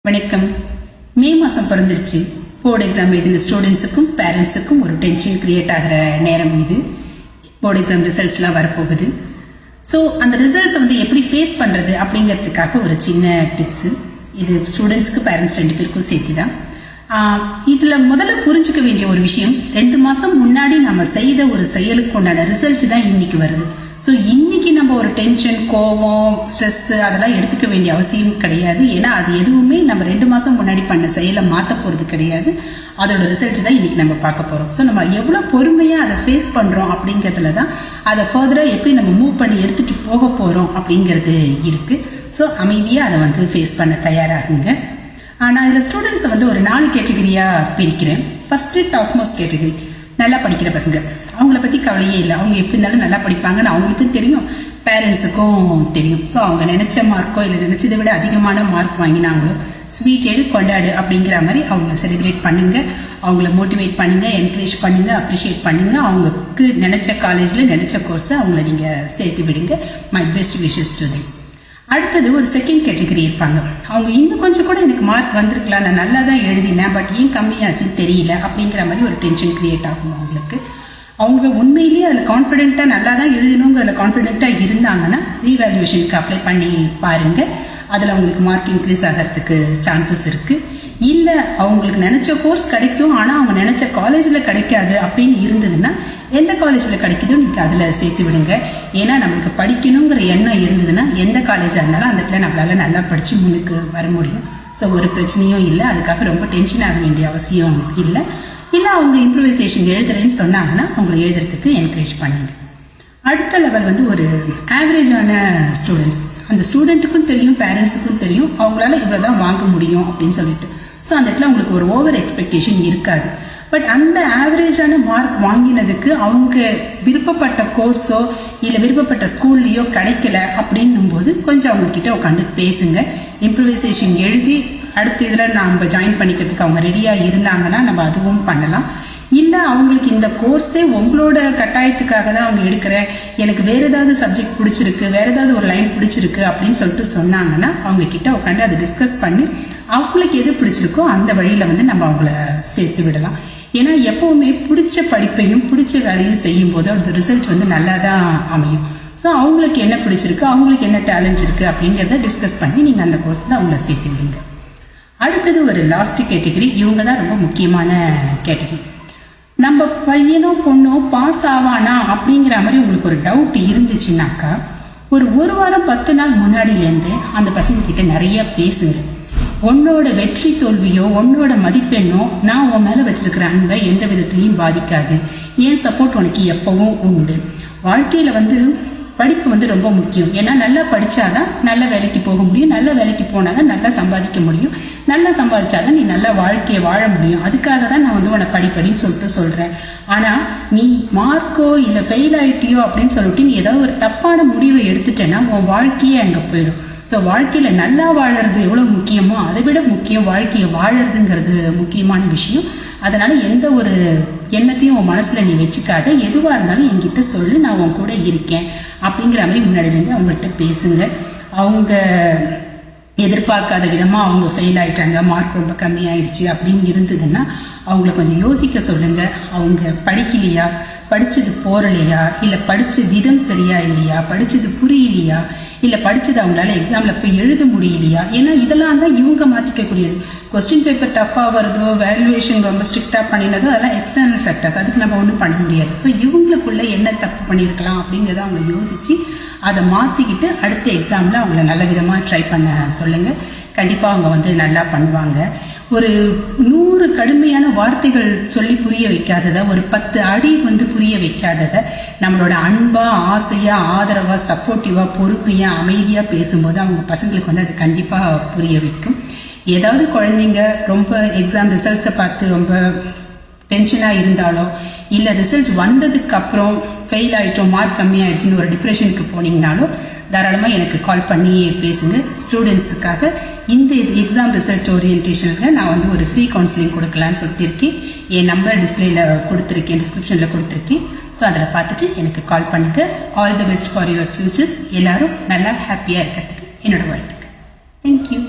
வணக்கம். மே மாதம் பிறந்துருச்சு. போர்டு எக்ஸாம் எழுதின ஸ்டூடெண்ட்ஸுக்கும் பேரண்ட்ஸுக்கும் ஒரு டென்ஷன் கிரியேட் ஆகிற நேரம் இது. போர்டு எக்ஸாம் ரிசல்ட்ஸ்லாம் வரப்போகுது. ஸோ அந்த ரிசல்ட்ஸை எப்படி ஃபேஸ் பண்ணுறது அப்படிங்கிறதுக்காக ஒரு சின்ன டிப்ஸு. இது ஸ்டூடெண்ட்ஸுக்கு பேரண்ட்ஸ் ரெண்டு பேருக்கும் சேர்த்து தான். இதில் முதல்ல புரிஞ்சுக்க வேண்டிய ஒரு விஷயம், 2 மாதம் முன்னாடி நம்ம செய்த ஒரு செயலுக்கு உண்டான ரிசல்ட் தான் இன்னைக்கு வருது. ஸோ இன்னைக்கு நம்ம ஒரு டென்ஷன், கோவம், ஸ்ட்ரெஸ் அதெல்லாம் எடுத்துக்க வேண்டிய அவசியம் கிடையாது. ஏன்னா அது எதுவுமே நம்ம 2 மாதம் முன்னாடி பண்ண செயலை மாற்ற போகிறது கிடையாது. அதோட ரிசல்ட் தான் இன்னைக்கு நம்ம பார்க்க போகிறோம். ஸோ நம்ம எவ்வளோ பொறுமையாக அதை ஃபேஸ் பண்ணுறோம் அப்படிங்கிறதுல தான் அதை ஃபர்தராக எப்படி நம்ம மூவ் பண்ணி எடுத்துகிட்டு போக போகிறோம் அப்படிங்கிறது இருக்குது. ஸோ அமைதியாக அதை ஃபேஸ் பண்ண தயாராகுங்க. நான் இதில் ஸ்டூடெண்ட்ஸை ஒரு 4 கேட்டகரியாக பிரிக்கிறேன். ஃபர்ஸ்ட் டாப் மோஸ்ட் கேட்டகரி, நல்லா படிக்கிற பசங்க. அவங்கள பற்றி கவலையே இல்லை. அவங்க எப்படி இருந்தாலும் நல்லா படிப்பாங்கன்னு அவங்களுக்கும் தெரியும், பேரண்ட்ஸுக்கும் தெரியும். ஸோ அவங்க நினைச்ச மார்க்கோ இல்லை நினைச்சதை விட அதிகமான மார்க் வாங்கினாங்களோ ஸ்வீட் எடு கொண்டாடு அப்படிங்கிற மாதிரி அவங்கள செலிப்ரேட் பண்ணுங்க, அவங்கள மோட்டிவேட் பண்ணுங்க, என்கரேஜ் பண்ணுங்க, அப்ரிஷியேட் பண்ணுங்க. அவங்களுக்கு நினைச்ச காலேஜில் நினைச்ச கோர்ஸை அவங்கள நீங்கள் சேர்த்து விடுங்க. My best wishes to them. அடுத்தது ஒரு செகண்ட் கேட்டகரி இருப்பாங்க. அவங்க இன்னும் கொஞ்சம் கூட எனக்கு மார்க் வந்திருக்கலாம், நான் நல்லா தான் எழுதினேன், பட் ஏன் கம்மியாச்சுன்னு தெரியல அப்படிங்கிற மாதிரி ஒரு டென்ஷன் கிரியேட் ஆகும் அவங்களுக்கு. அவங்க உண்மையிலேயே அதில் கான்ஃபிடென்ட்டாக நல்லா தான் எழுதணுங்கிற கான்ஃபிடென்ட்டாக இருந்தாங்கன்னா ரீவேல்யூவேஷனுக்கு அப்ளை பண்ணி பாருங்கள். அதில் அவங்களுக்கு மார்க் இன்க்ரீஸ் ஆகிறதுக்கு சான்சஸ் இருக்குது. இல்லை அவங்களுக்கு நினச்ச கோர்ஸ் கிடைக்கும், ஆனால் அவங்க நினச்ச காலேஜில் கிடைக்காது அப்படின்னு இருந்ததுன்னா எந்த காலேஜில் கிடைக்குதோ நீங்கள் அதில் சேர்த்து விடுங்க. ஏன்னா நம்மளுக்கு படிக்கணுங்கிற எண்ணம் இருந்ததுன்னா எந்த காலேஜாக இருந்தாலும் அந்த இடத்துல நம்மளால் நல்லா படித்து முன்னுக்கு வர முடியும். ஸோ ஒரு பிரச்சனையும் இல்லை. அதுக்காக ரொம்ப டென்ஷன் ஆக வேண்டிய அவசியம் இல்லை. இல்லை அவங்க இம்ப்ரூவைசேஷன் எழுதுறேன்னு சொன்னாங்கன்னா அவங்கள எழுதுறதுக்கு என்கரேஜ் பண்ணுங்க. அடுத்த லெவல் ஒரு ஆவரேஜான ஸ்டூடெண்ட்ஸ். அந்த ஸ்டூடெண்ட்டுக்கும் தெரியும், பேரண்ட்ஸுக்கும் தெரியும் அவங்களால இவ்வளோதான் வாங்க முடியும் அப்படின்னு சொல்லிட்டு. ஸோ அந்த இடத்துல அவங்களுக்கு ஒரு ஓவர் எக்ஸ்பெக்டேஷன் இருக்காது. பட் அந்த ஆவரேஜான மார்க் வாங்கினதுக்கு அவங்க விருப்பப்பட்ட கோர்ஸோ இல்லை விருப்பப்பட்ட ஸ்கூல்லையோ கிடைக்கல அப்படின்னும் போது கொஞ்சம் அவங்கக்கிட்ட உட்காந்து பேசுங்க. இம்ப்ரூவைசேஷன் எழுதி அடுத்த இதில் நம்ம ஜாயின் பண்ணிக்கிறதுக்கு அவங்க ரெடியாக இருந்தாங்கன்னா நம்ம அதுவும் பண்ணலாம். இல்லை அவங்களுக்கு இந்த கோர்ஸே உங்களோட கட்டாயத்துக்காக தான் அவங்க எடுக்கிறேன், எனக்கு வேறு ஏதாவது சப்ஜெக்ட் பிடிச்சிருக்கு, வேறு ஏதாவது ஒரு லைன் பிடிச்சிருக்கு அப்படின்னு சொல்லிட்டு சொன்னாங்கன்னா அவங்க கிட்ட உட்காந்து அதை டிஸ்கஸ் பண்ணி அவங்களுக்கு எது பிடிச்சிருக்கோ அந்த வழியில் நம்ம அவங்கள சேர்த்து விடலாம். ஏன்னா எப்போவுமே பிடிச்ச படிப்பையும் பிடிச்ச வேலையும் செய்யும் போது அந்த ரிசல்ட் நல்லா தான் அமையும். ஸோ அவங்களுக்கு என்ன பிடிச்சிருக்கு, அவங்களுக்கு என்ன டேலண்ட் இருக்குது அப்படிங்கிறத டிஸ்கஸ் பண்ணி நீங்கள் அந்த கோர்ஸில் அவங்கள சேர்த்து விடுங்க. அடுத்தது ஒரு லாஸ்ட் கேட்டகரி. இவங்க தான் ரொம்ப முக்கியமான கேட்டகரி. நம்ம பையனோ பொண்ணோ பாஸ் ஆவானா அப்படிங்கிற மாதிரி உங்களுக்கு ஒரு டவுட் இருந்துச்சுன்னாக்கா ஒரு வாரம் 10 நாள் முன்னாடியிலேருந்து அந்த பசங்க கிட்ட நிறைய பேசுங்க. உன்னோட வெற்றி தோல்வியோ உன்னோட மதிப்பெண்ணோ நான் உன் மேலே வச்சிருக்கிற அன்பை எந்த விதத்துலையும் பாதிக்காது. என் சப்போர்ட் உனக்கு எப்பவும் உண்டு. வாழ்க்கையில் படிப்பு ரொம்ப முக்கியம். ஏன்னா நல்லா படித்தாதான் நல்ல வேலைக்கு போக முடியும், நல்ல வேலைக்கு போனால் தான் நல்லா சம்பாதிக்க முடியும், நல்லா சம்பாதிச்சாதான் நீ நல்ல வாழ்க்கையை வாழ முடியும். அதுக்காக தான் நான் உன்னை படிப்படின்னு சொல்லிட்டு சொல்கிறேன். ஆனால் நீ மார்க்கோ இல்லை ஃபெயில் ஆகிட்டியோ அப்படின்னு சொல்லிட்டு நீ ஏதாவது ஒரு தப்பான முடிவை எடுத்துட்டேன்னா உன் வாழ்க்கையே அங்கே போயிடும். ஸோ வாழ்க்கையில் நல்லா வாழறது எவ்வளோ முக்கியமோ அதை விட முக்கியம் வாழ்க்கையை வாழறதுங்கிறது முக்கியமான விஷயம். அதனால் எந்த ஒரு எண்ணத்தையும் உன் மனசில் நீ வச்சுக்காத, எதுவாக இருந்தாலும் என்கிட்ட சொல்லு, நான் உன் கூட இருக்கேன் அப்படிங்கிற மாதிரி முன்னாடியிலேருந்து அவங்கள்ட்ட பேசுங்க. அவங்க எதிர்பார்க்காத விதமாக அவங்க ஃபெயில் ஆகிட்டாங்க, மார்க் ரொம்ப கம்மியாயிடுச்சு அப்படின்னு இருந்ததுன்னா அவங்கள கொஞ்சம் யோசிக்க சொல்லுங்கள். அவங்க படிக்கலையா, படித்தது போறலையா, இல்லை படித்த விதம் சரியா இல்லையா, படித்தது புரியலையா, இல்லை படித்தது அவங்களால எக்ஸாமில் போய் எழுத முடியலையா. ஏன்னா இதெல்லாம் தான் இவங்க மாற்றிக்கக்கூடியது. கொஸ்டின் பேப்பர் டஃப்பாக வருதோ, வேல்யூவேஷன் ரொம்ப ஸ்ட்ரிக்டாக பண்ணினதோ அதெல்லாம் எக்ஸ்டர்னல் ஃபேக்டர்ஸ், அதுக்கு நம்ம ஒன்றும் பண்ண முடியாது. ஸோ இவங்களுக்குள்ள என்ன தப்பு பண்ணியிருக்கலாம் அப்படிங்கிறத அவங்க யோசித்து அதை மாற்றிக்கிட்டு அடுத்த எக்ஸாமில் அவங்கள நல்ல விதமாக ட்ரை பண்ண சொல்லுங்கள். கண்டிப்பாக அவங்க நல்லா பண்ணுவாங்க. ஒரு 100 கடுமையான வார்த்தைகள் சொல்லி புரிய வைக்காததை, ஒரு 10 அடி புரிய வைக்காததை நம்மளோட அன்பா, ஆசையா, ஆதரவா, சப்போர்ட்டிவா, பொறுமையா, அமைதியா பேசும்போது அவங்க பசங்களுக்கு அது கண்டிப்பா புரிய வைக்கும். ஏதாவது குழந்தைங்க ரொம்ப எக்ஸாம் ரிசல்ட்ஸை பார்த்து ரொம்ப டென்ஷனாக இருந்தாலோ இல்லை ரிசல்ட் வந்ததுக்கு அப்புறம் ஃபெயில் ஆகிட்டோம், மார்க் கம்மியாயிடுச்சுன்னு ஒரு டிப்ரெஷனுக்கு போனீங்கனாலோ தாராளமாக எனக்கு கால் பண்ணி பேசுங்க. ஸ்டூடெண்ட்ஸுக்காக இந்த எக்ஸாம் ரிசல்ட் ஓரியன்டேஷனில் நான் ஒரு ஃப்ரீ கவுன்சிலிங் கொடுக்கலான்னு சொல்லிட்டு இருக்கேன். என் நம்பர் டிஸ்பிளேல கொடுத்துருக்கேன், டிஸ்கிரிப்ஷனில் கொடுத்துருக்கேன். ஸோ அதில் பார்த்துட்டு எனக்கு கால் பண்ணுங்கள். All the best for your futures. எல்லாரும் நல்லா ஹாப்பியாக இருக்கிறதுக்கு என்னோட வாழ்த்துக்கு. தேங்க்யூ.